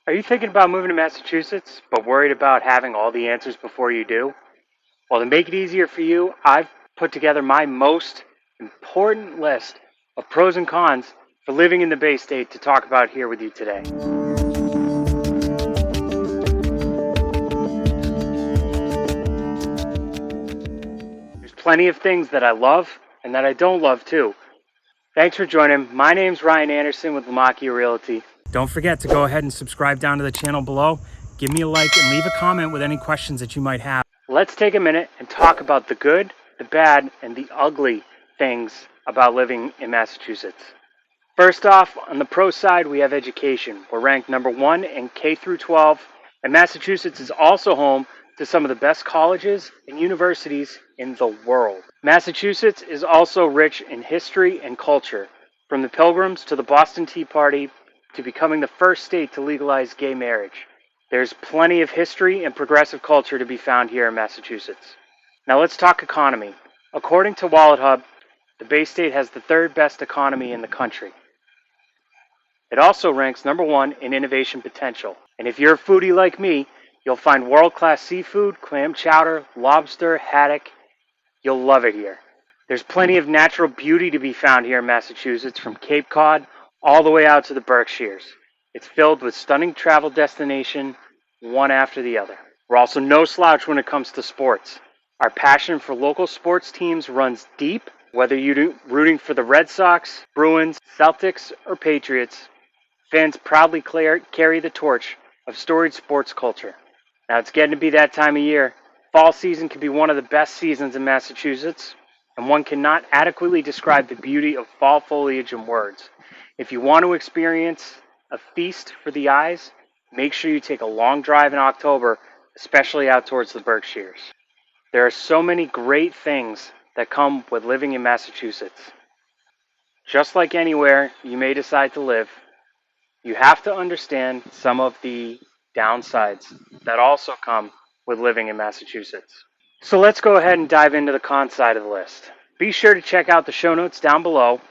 Are you thinking about moving to Massachusetts, but worried about having all the answers before you do? Well, to make it easier for you, I've put together my most important list of pros and cons for living in the Bay State to talk about here with you today. There's plenty of things that I love and that I don't love too. Thanks for joining. My name's Ryan Anderson with Lamacchia Realty. Don't forget to go ahead and subscribe down to the channel below. Give me a like and leave a comment with any questions that you might have. Let's take a minute and talk about the good, the bad, and the ugly things about living in Massachusetts. First off, on the pro side, we have education. We're ranked number 1 in K through 12, and Massachusetts is also home to some of the best colleges and universities in the world. Massachusetts is also rich in history and culture, from the Pilgrims to the Boston Tea Party to becoming the first state to legalize gay marriage. There's plenty of history and progressive culture to be found here in Massachusetts. Now let's talk economy. According to WalletHub, the Bay State has the 3rd best economy in the country. It also ranks number 1 in innovation potential. And if you're a foodie like me, you'll find world-class seafood, clam chowder, lobster, haddock. You'll love it here. There's plenty of natural beauty to be found here in Massachusetts, from Cape Cod all the way out to the Berkshires. It's filled with stunning travel destinations, one after the other. We're also no slouch when it comes to sports. Our passion for local sports teams runs deep. Whether you're rooting for the Red Sox, Bruins, Celtics, or Patriots, fans proudly carry the torch of storied sports culture. Now it's getting to be that time of year. Fall season can be one of the best seasons in Massachusetts, and one cannot adequately describe the beauty of fall foliage in words. If you want to experience a feast for the eyes, make sure you take a long drive in October, especially out towards the Berkshires. There are so many great things that come with living in Massachusetts. Just like anywhere you may decide to live, you have to understand some of the downsides that also come with living in Massachusetts. So let's go ahead and dive into the con side of the list. Be sure to check out the show notes down below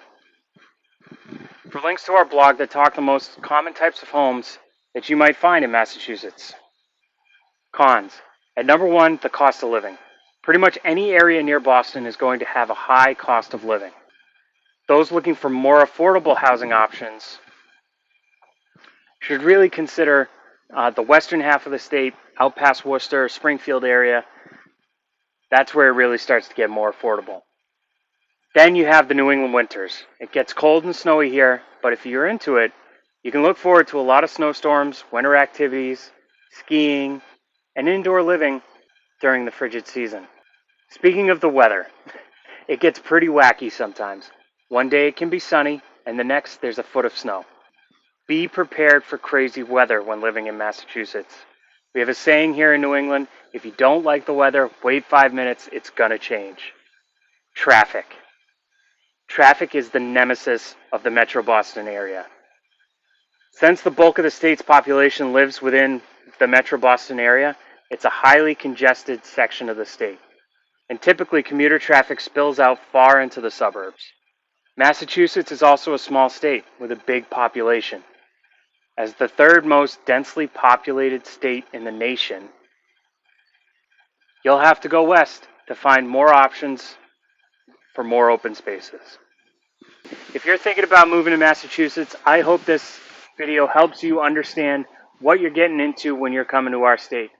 for links to our blog that talk the most common types of homes that you might find in Massachusetts. Cons. At number 1, the cost of living. Pretty much any area near Boston is going to have a high cost of living. Those looking for more affordable housing options should really consider the western half of the state, out past Worcester, Springfield area. That's where it really starts to get more affordable. Then you have the New England winters. It gets cold and snowy here, but if you're into it, you can look forward to a lot of snowstorms, winter activities, skiing, and indoor living during the frigid season. Speaking of the weather, it gets pretty wacky sometimes. One day it can be sunny, and the next there's a foot of snow. Be prepared for crazy weather when living in Massachusetts. We have a saying here in New England, if you don't like the weather, wait 5 minutes, it's gonna change. Traffic. Traffic is the nemesis of the Metro Boston area. Since the bulk of the state's population lives within the Metro Boston area, it's a highly congested section of the state, and typically commuter traffic spills out far into the suburbs. Massachusetts is also a small state with a big population. As the 3rd most densely populated state in the nation, you'll have to go west to find more options for more open spaces. If you're thinking about moving to Massachusetts, I hope this video helps you understand what you're getting into when you're coming to our state.